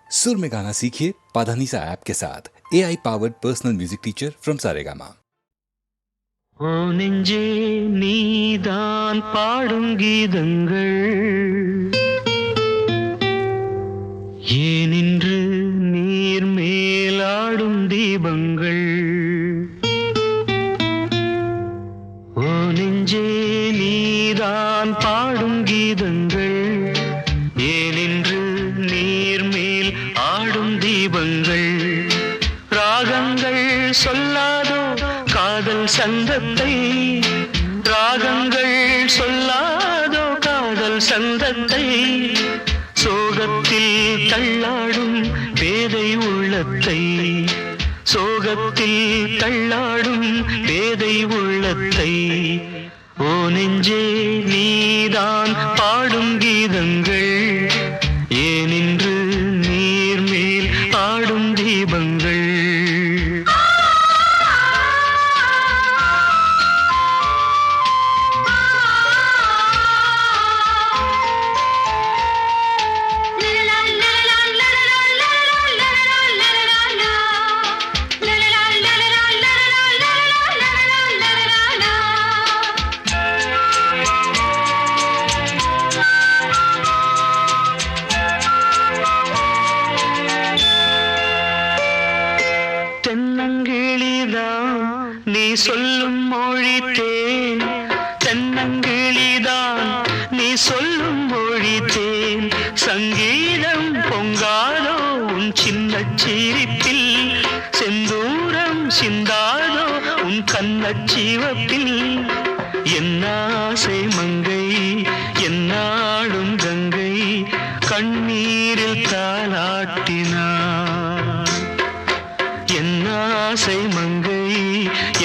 सुर में गाना सीखिए पाधानीसा ऐप के साथ। AI powered personal music teacher from Saregama. ஓ நெஞ்சே நீதான் பாடும் கீதங்கள் ஏனின்று நீர் மேலாடும் தீபங்கள். ஓ நெஞ்சே நீதான் பாடும் கீதங்கள் ஏனின்று நீர் மேல் ஆடும் தீபங்கள். ராகங்கள் சொல்லாதோ காதல் சந்தத்தை, ராகங்கள் சொல்லாதோ காதல் சந்தத்தை. சோகத்தில் தள்ளாடும் பேதை உள்ளத்தை, சோகத்தில் தள்ளாடும் பேதை உள்ளத்தை. ஓ நெஞ்சே நீதான் பாடும் கீதங்கள் ஏனின்று நீர் மேல் ஆடும் தீபங்கள். தென்னங்கிளிதான் நீ சொல்லும் மொழி தேன், தென்னங்கிளிதான் நீ சொல்லும் மொழி தேன். சங்கீதம் பொங்காதோ உன் சின்ன சிரிப்பில், செந்தூரம் சிந்தாதோ உன் கண்ணச்சிவப்பில். என்னாசை மங்கை என்னாடும் கங்கை கண்ணீரில் தாலாட்டினார். என்னாசை மங்கை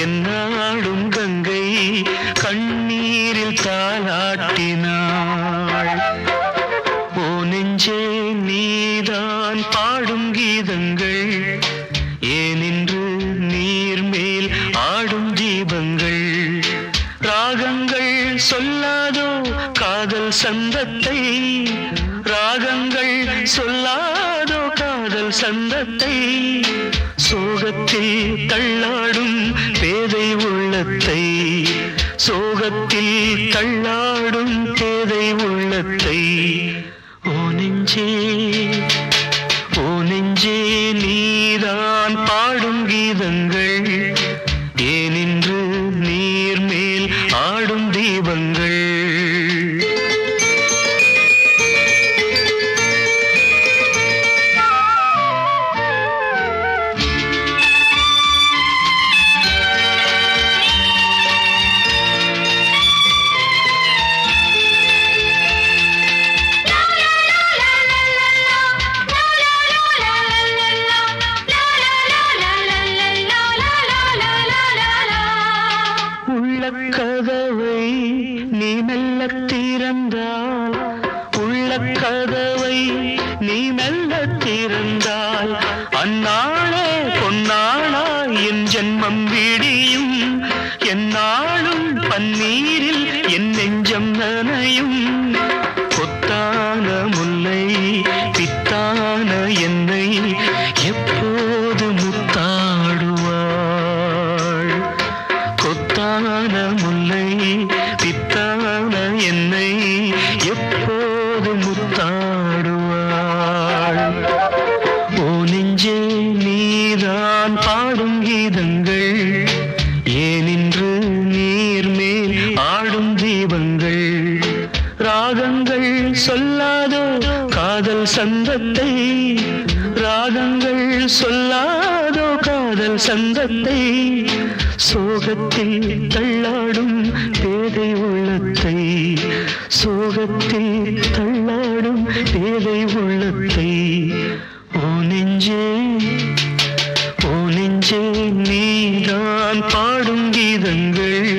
என்னாடும் கங்கை கண்ணீரில் தாலாட்டினாள். ஓ நெஞ்சே நீதான் பாடும் கீதங்கள் ஏனின்று நீர் மேல் ஆடும் தீபங்கள். ராகங்கள் சொல்லாதோ காதல் சந்தத்தை, ராகங்கள் சொல்லாதோ காதல் சந்தத்தை. சோகத்தில் தள்ளாடும் பேதை உள்ளத்தை, சோகத்தில் தள்ளாடும் பேதை உள்ளத்தை. ஓ நெஞ்சே ஓ நெஞ்சே நீதான் பாடும் கீதங்கள் ஏனின்று நீர் மேல் ஆடும் தீபங்கள். உள்ளக்கதவை நீ மெல்ல திறந்தால், உள்ளக்கதவை நீ மெல்ல திறந்தால், அந்நாளே பொன்னாளா என் ஜென்மம் விடியும். எந்நாளும் பன்னீரில் என் நெஞ்சம் நனையும். கொத்தான முல்லை பித்தான என்னை எப்போது முத்தாடுவாள். கொத்தான முல்லை பித்தான என்னை எப்போது முத்தாடுவாள். ஓ நெஞ்சே நீதான் பாடும் கீதங்கள் ஏனின்று நீர் மேல் ஆடும் தீபங்கள். ராகங்கள் சொல்லாதோ காதல் சந்தத்தை, ராகங்கள் சொல்லாதோ காதல் சந்தத்தை. சோகத்தில் தள்ளாடும் பேதை உள்ளத்தை, சோகத்தில் தள்ளாடும் பேதை உள்ளத்தை. ஓ நெஞ்சே ஓ நெஞ்சே நீதான் பாடும் கீதங்கள்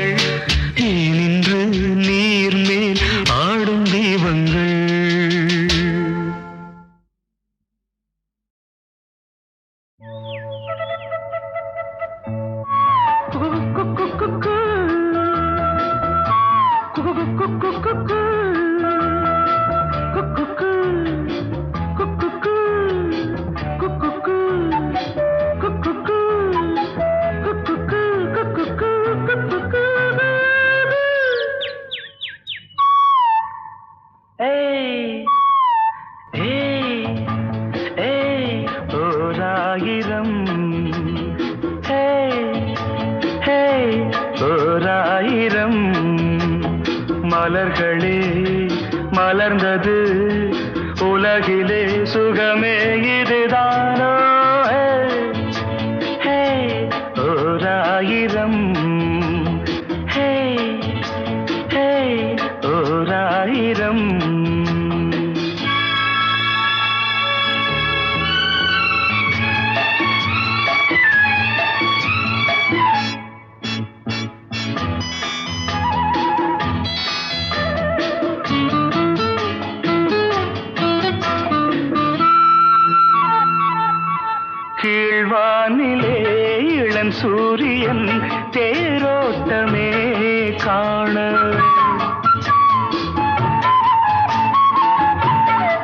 ஏனின்று நீர் மேல் ஆடும் தீபங்கள். ஓராயிரம் ஹே ஹே ஓராயிரம் மலர்களே மலர்ந்தது உலகிலே சுகமே இதுதானோ ஹே ஓராயிரம் ஹே ஹே ஓராயிரம் கீழ்வானிலே இளம் சூரியன் தேரோட்டமே காண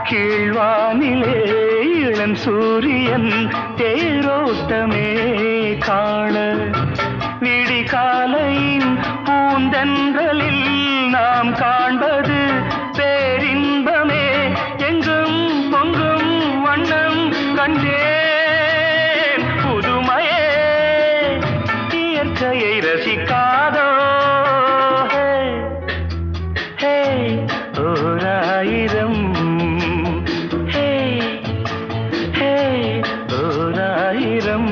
கீழ்வானிலே இளம் சூரியன் தேரோட்டமே காண விடிகாலையின் பூந்தென்றலில் நாம் காண்பது பேரின்பமே எங்கும் பொங்கும் வண்ணம் கண்டே இயற்கையை ரசிக்காதோ ஹே ஓராயிரம் ஹே ஹே ஓராயிரம்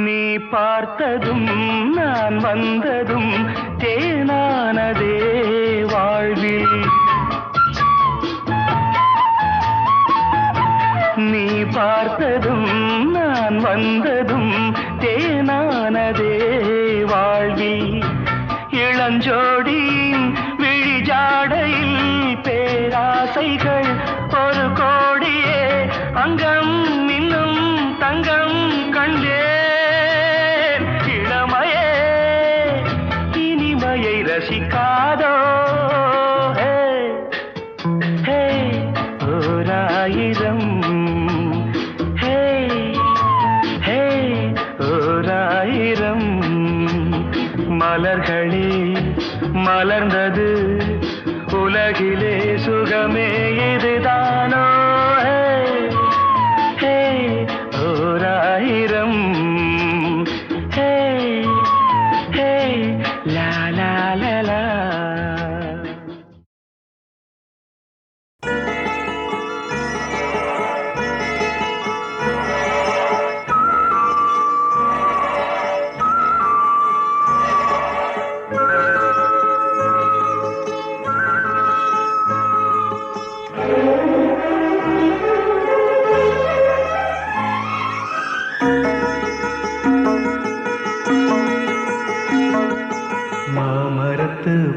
நீ பார்த்ததும் நான் வந்ததும் தேனானதே வாழ்வில் நீ பார்த்ததும் நான் வந்ததும் தேனானதே வாழ்வில் இளஞ்சோடியின் விழிஜாடையில் பேராசைகள் ஒரு கோடியே அங்கம் இன்னும் தங்கம் கண்டே ரசிக்காதோ ஹே ஹே ஓராயிரம் ஹே ஹே ஓராயிரம் மலர்களே மலர்ந்தது உலகிலே சுகமே இதுதானோ ஹே ஓராயிரம் ஹே ஹே லா லா லா லா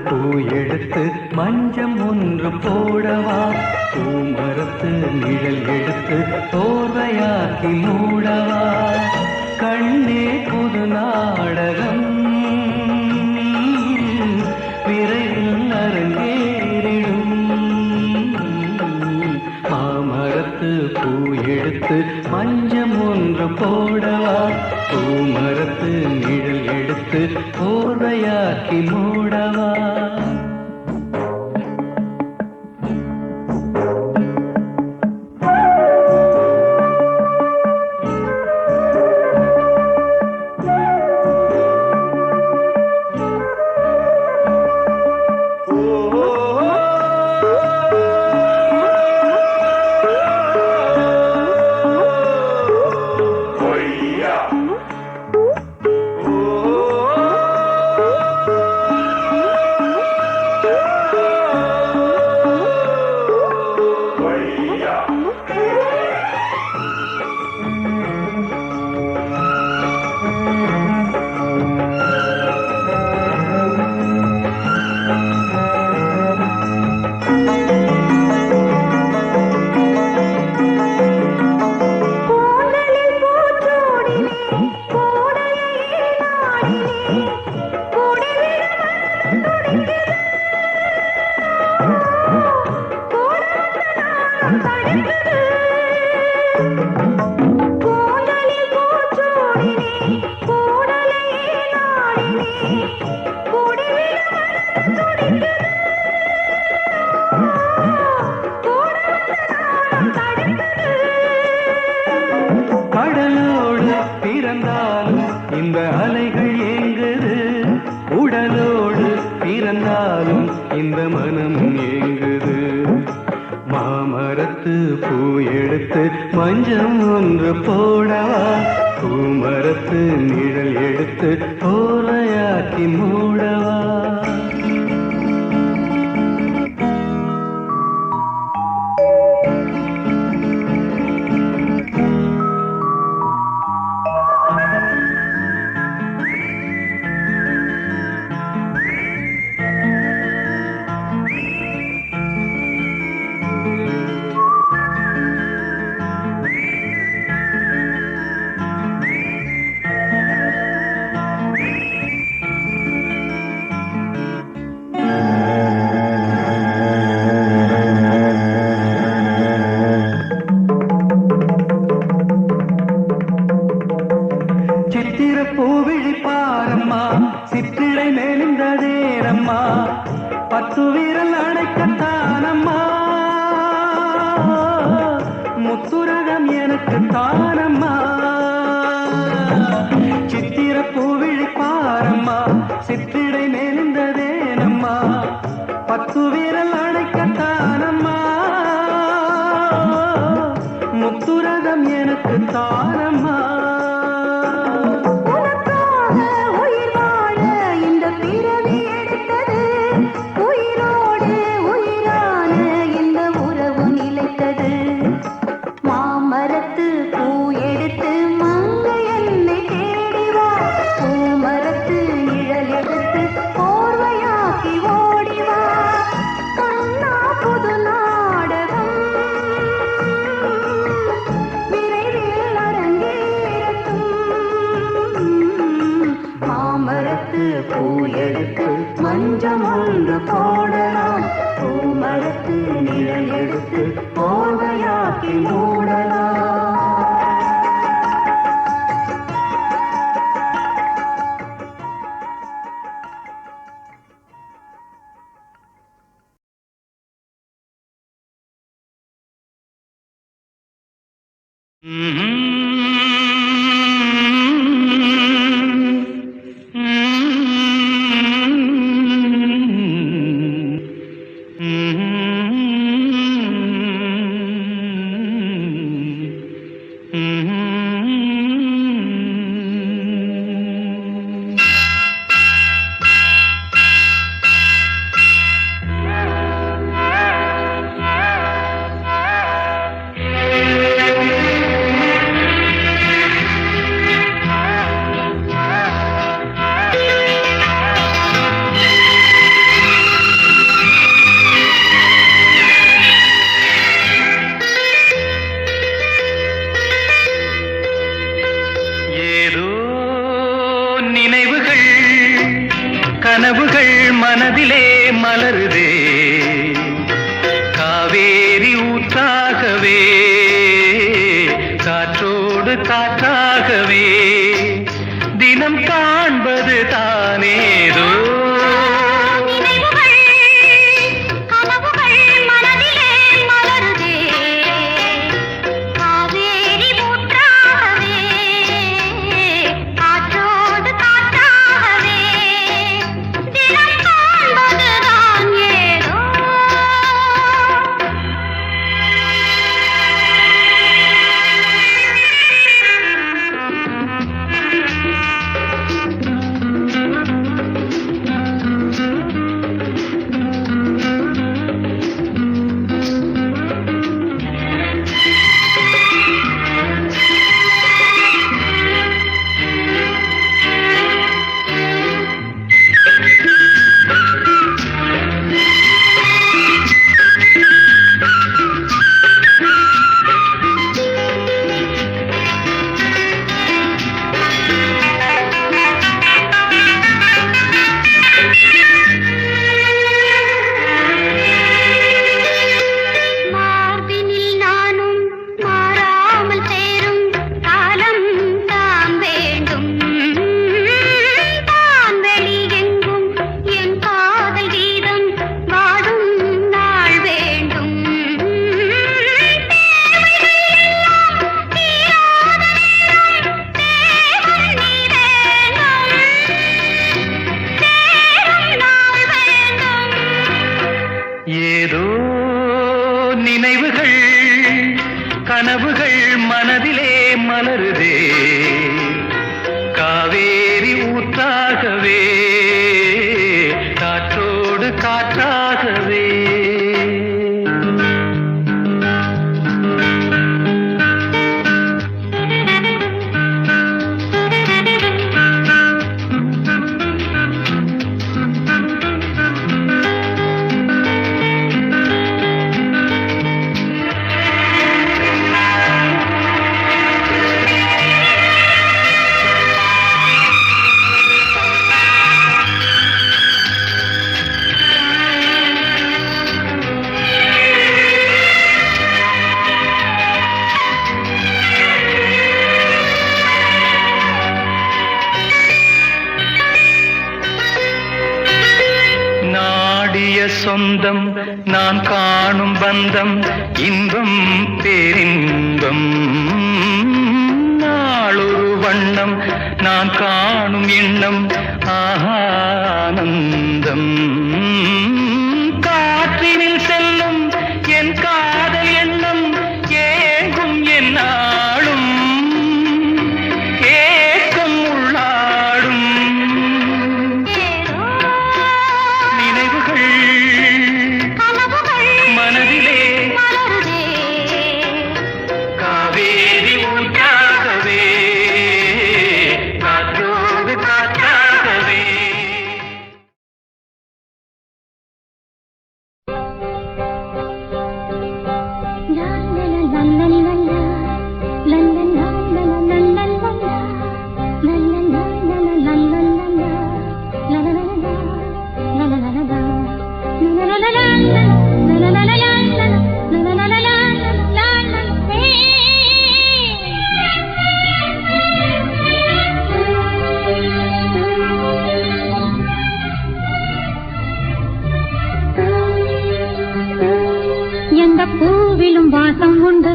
பூ எடுத்து மஞ்சம் ஒன்று போடவா பூமரத்து நிழல் எடுத்து தோர்வையாக்கி மூடவா கண்ணே புது நாடகம் விரைவில் அரங்கேறிடும் மாமரத்து பூ எடுத்து மஞ்சம் ஒன்று போடவா பூமரத்து நிழல் எடுத்து போர்வையாக்கி மூடவா பிறந்தாலும் இந்த மனம் ஏங்குது. மாமரத்து பூ எடுத்து மஞ்சம் ஒன்று போடவா, பூமரத்து நிழல் எடுத்து போரையாக்கி மூடவா. சித்திர பூவிழி பாரம்மா, சிற்றிடை மேலிந்ததேரம்மா, 10 விரல் அடைக்கத்தானம்மா, முத்துரகம் எனக்கு தானம்மா. சித்திர பூவிழி பாரம்மா, சிற்றிடை மேலிந்ததேனம்மா, 10 விரல் அடைக்கத்தானம்மா, முத்துரகம் எனக்கு தானம்மா. பூ எடுத்து மஞ்சம் ஒன்று போடலாம், பூமரத்து நிழல் எடுத்து போர்வையாக்கி மூடலாம். கனவுகள் மனதிலே மலருதே, காவேரி ஊற்றாகவே காற்றோடு காற்றாகவே தினம் காண்பது தானேதோ. ஏதோ சொந்தம் நான் காணும் பந்தம் இன்பம் பேரின்பம் நாளொரு வண்ணம் நான் காணும் எண்ணம் ஆனந்தம் காற்றினில் செல்லும் என் காதல் எண்ணம் ஏங்கும் என் நாளும் ஏக்கம் உள்ளாடும் நினைவுகள் மனதிலே காவேரி ஊற்றாகவே காற்றோடு காற்றாகவே எந்த பூவிலும் வாசம் உண்டு,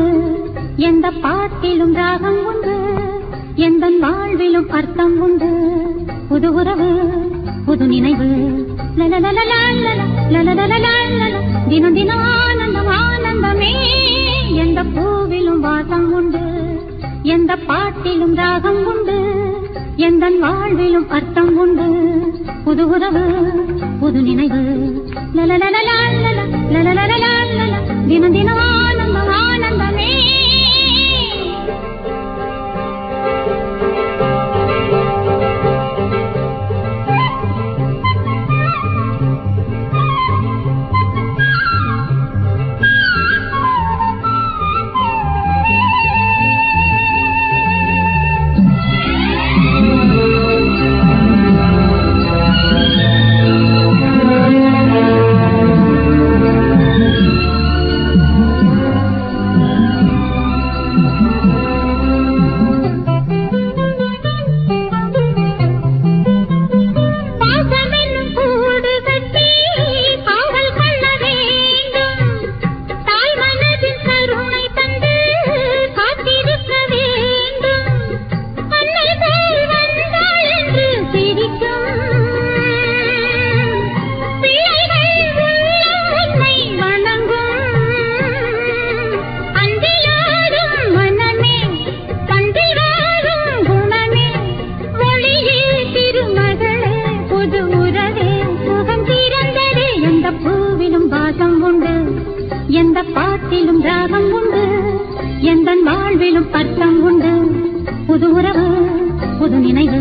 எந்த பாட்டிலும் ராகம் உண்டு, எந்த வாழ்விலும் அர்த்தம் உண்டு. புது உறவு புது நினைவு தினம் தினம் ஆனந்தம் ஆனந்தமே. எந்த பூவிலும் வாசம் உண்டு, எந்த பாட்டிலும் ராகம் உண்டு, எந்த வாழ்விலும் அர்த்தம் உண்டு. புது உறவு புது நினைவு தினம் தினம் ஆனந்தம் ஆனந்தமே. எந்த பாட்டிலும் ராகம் உண்டு, எந்த வாழ்விலும் அர்த்தம் உண்டு. புது உறவு புது நினைவு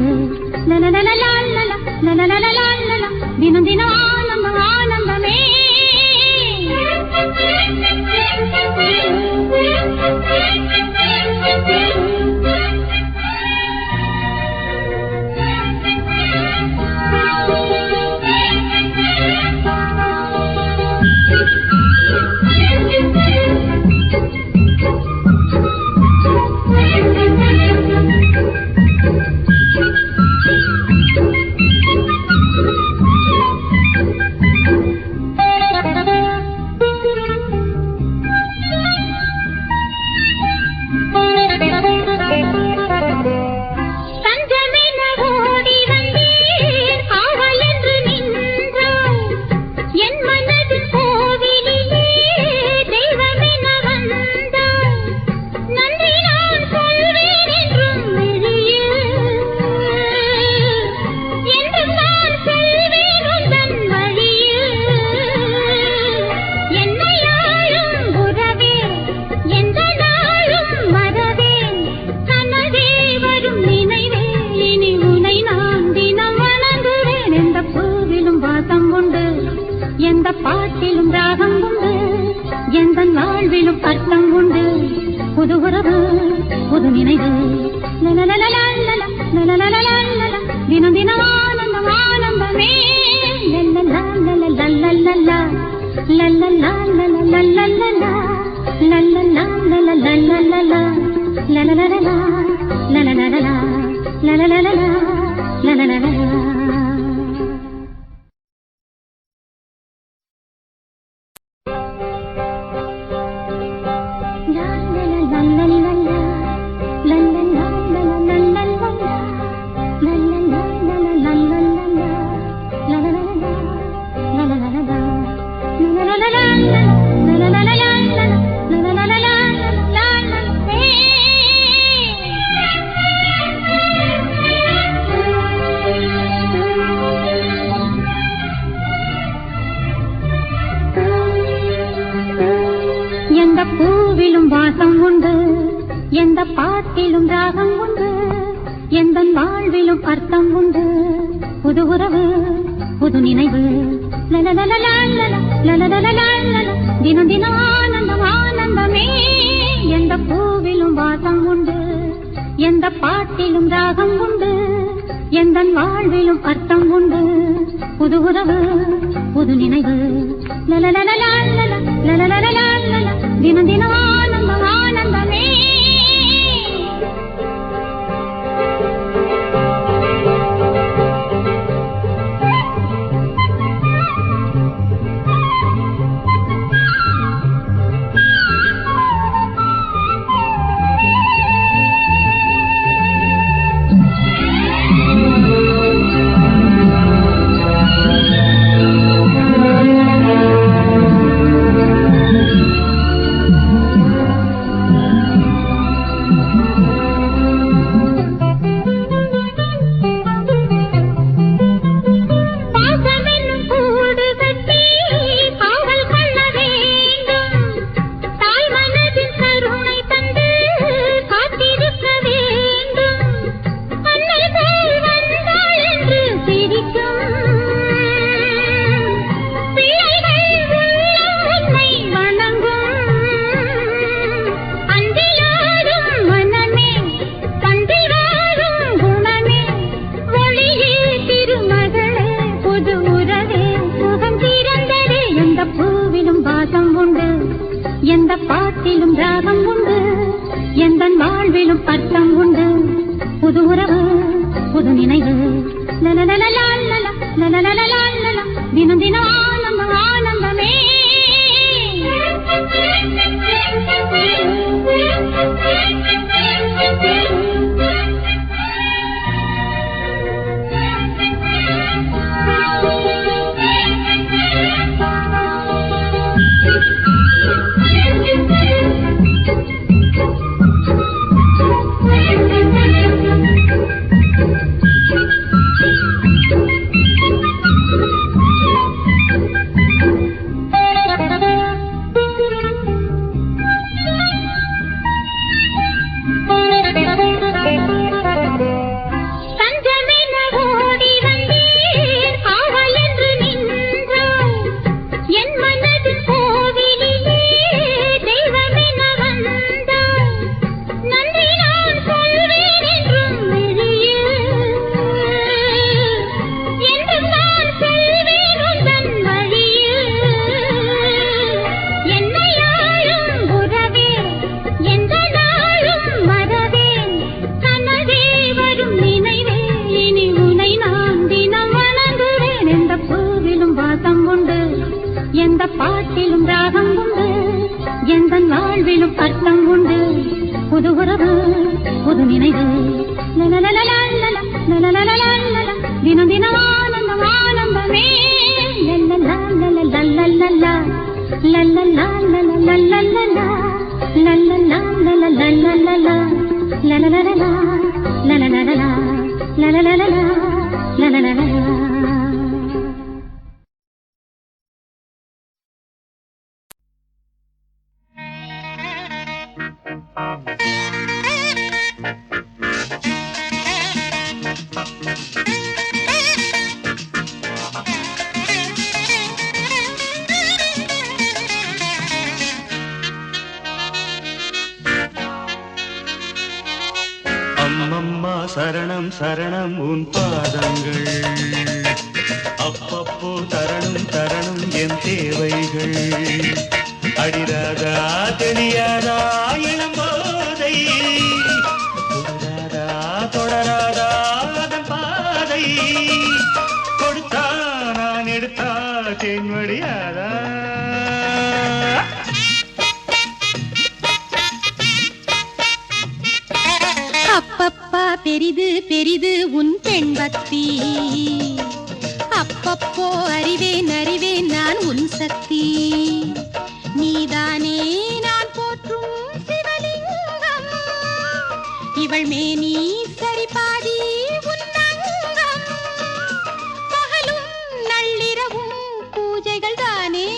தினம் தினம் ஆனந்தம் ஆனந்தமே. எந்த பாட்டிலும் ராகம் உண்டு, எந்த வாழ்விலும் அர்த்தம் உண்டு. புது உறவு புது நினைவு தினம் தினம் ஆனந்தம் ஆனந்தமே. பூவிலும் வாசம் உண்டு, எந்த பாட்டிலும் ராகம் உண்டு, எந்த வாழ்விலும் அர்த்தம் உண்டு. புது உறவு புது நினைவு, தினம் தினம் ஆனந்தம் ஆனந்தமே. எந்த பூவிலும் வாசம் உண்டு, எந்த பாட்டிலும் ராகம் உண்டு, எந்த வாழ்விலும் அர்த்தம் உண்டு. புது உறவு புது நினைவு, தினம் தினம் ஆனந்தம் ஆனந்தமே. எந்த பாட்டிலும் ராகம் உண்டு, எந்த வாழ்விலும் அர்த்தம் உண்டு. புது உறவு புது நினைவு, தினம் தினம் ஆனந்தம் ஆனந்தமே. எந்த பாட்டிலும் ராகம் உண்டு, எந்த வாழ்விலும் அர்த்தம் உண்டு. புது உறவு புது நினைவு, தினம் தினம் ஆனந்தம் ஆனந்தமே. அம்மம்மா சரணம் சரணம் உன் பாதங்கள், அப்பப்போ தரணும் தரணும் என் தேவைகள். அடிராதா தெரியாதா இளம்போதை, தொடராதா தொடராதா அதன் பாதை. கொடுத்தா நான் எடுத்தா தேன்வடியாதா. அப்பப்பா பெரிது பெரிது உன் பெண் பக்தி, அப்பப்போ அறிவேன் அறிவேன் நான் உன் சக்தி. நீதானே நான் போற்றும் சிவலிங்கம், இவள் மேனி சரிபாதி உன்னங்கம். பகலும் நள்ளிரவும் பூஜைகள் தானே.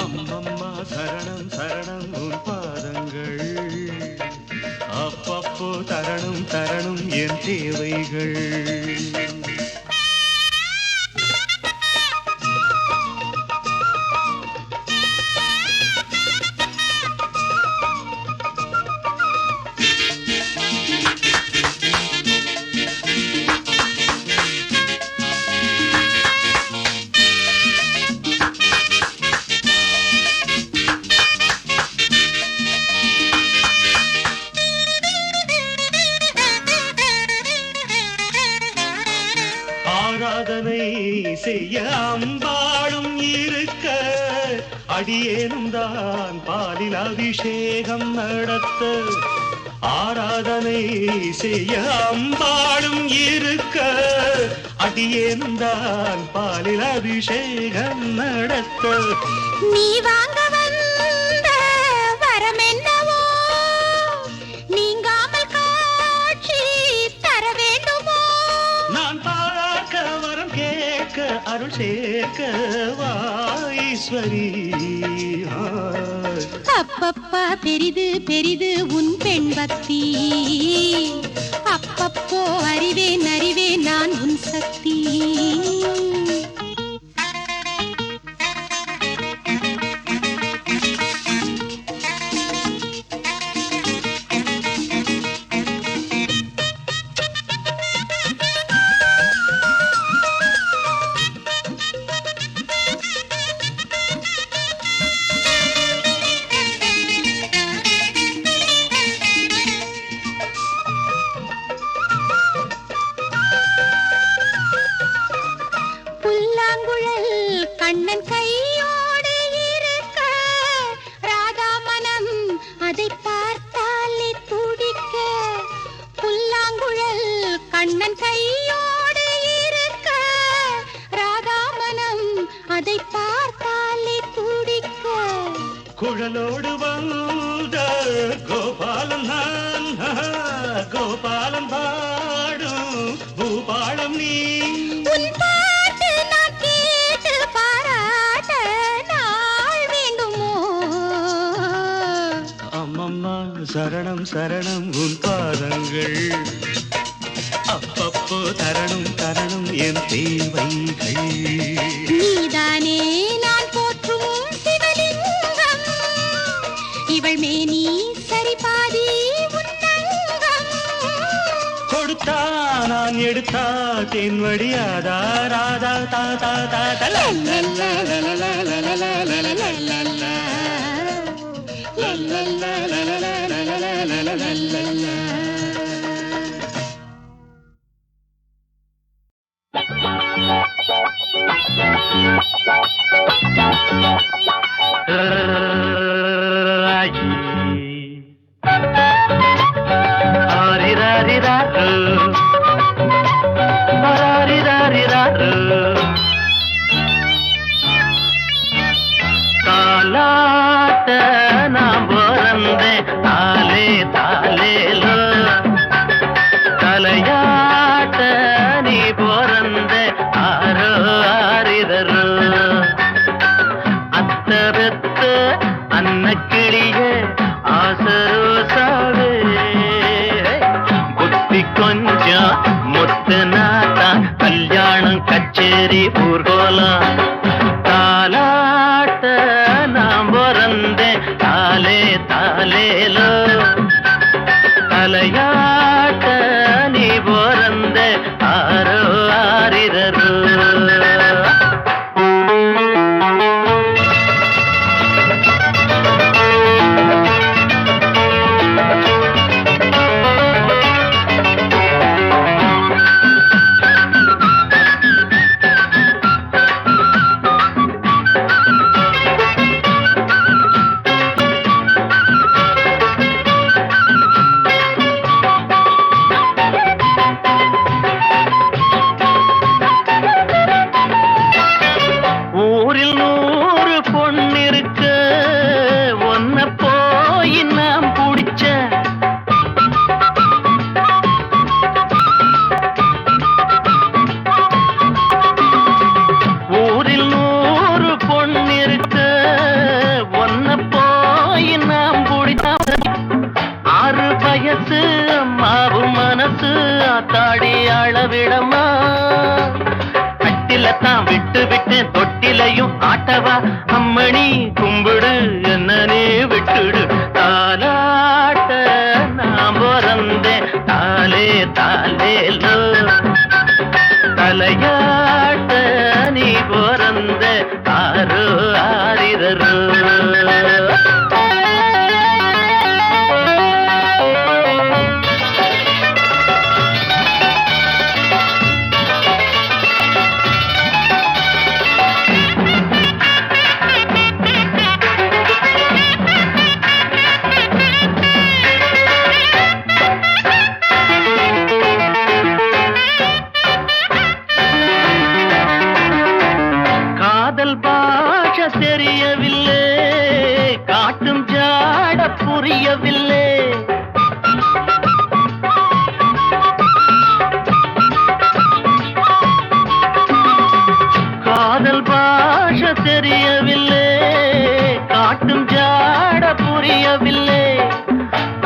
அம்மம்மா சரணம் செய்ய அம்பாளும் இருக்க அடியேனும் தான் பாலில் அபிஷேகம் நடத்த ஆராதனை செய்ய அம்பாளும் இருக்க அடியேனும் தான் பாலில் அபிஷேகம் நடத்த நீ வாங்க வந்த வரம் என்னவோ நீங்காமல் காட்சி தர வேண்டுமோ நான் பார்க்க வரம் கேட்க அருள் சேர்க்க வாஈஸ்வரி அப்பப்பா பெரிது பெரிது உன் பெண் பக்தி அப்பப்போ அறிவேன் அறிவேன் நான் உன் சக்தி கண்ணன் கையோடு இருக்க ராதா மனம் அதை பார்த்தாலே துடிக்க புல்லாங்குழல் கண்ணன் கையோடு இருக்க ராதா மனம் அதை பார்த்தாலே துடிக்க குழலோடு வந்த கோபாலம் நான் கோபாலம் பாடும் பூபாலம் நீ சரணம் சரணம் உன் பாதங்கள் அப்பப்போ தரணும் தரணும் என் தேவைகள் நீதானே நான் போற்றும் சிவலிங்கம் இவள் மேனி சரிபாதி உன்னங்கம் கொடுத்தா நான் எடுத்தா தென் வடியாதா ராதா தாதா தாதா கல்யாணம் கச்சேரி ஊர்கோலம் தாலாட்ட நாம் பிறந்தேன் தாலே தாலேலோ தலையாட்ட நீ பிறந்த ஆரோ ஆரிரோ விட்டு விட்டு தொட்டிலையும் ஆட்டவா அம்மணி கும்பிடு என்னனே விட்டுடு தாலாட்ட நாம் பிறந்தேன் தாலே தாலேலோ தலையாட்ட நீ பிறந்த ஆரோ ஆரிரோ காதல் பாஷ தெரியவில்லை, காட்டும் ஜாட புரியவில்லை. காதல் பாஷ தெரியவில்லை, காட்டும் ஜாட புரியவில்லை.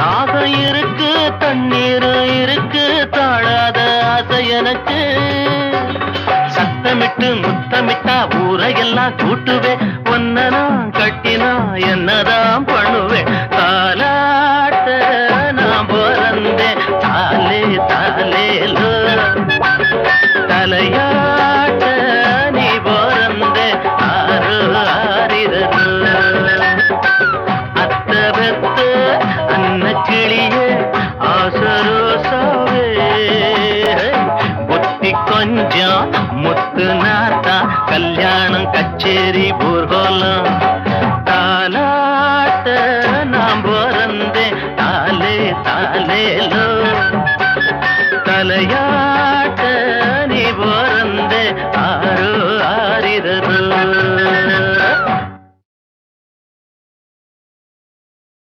தாகம் இருக்கு, தண்ணீர் இருக்கு, தாழாத ஆசை எனக்கு. சத்தமிட்டு முத்தமிட்டா ஊரையெல்லாம் கூட்டுவேன், ஒன்ன நான் கட்டினா என்னதான் பண்ணுவேன். தாலாட்ட நான் பிறந்தேன், தாலே தாலேலோ. தலையாட்ட நீ பிறந்தே, ஆறு ஆறிரோ. அத்த பெத்த அன்ன கிளியே ஆசரோசாவே, புத்தி கொஞ்சம் முத்து நாத்தா, கல்யாணம் கச்சேரி ஊர்கோலம். தாலாட்ட நாம் பிறந்தேன், தாலே தாலேலோ. தலையா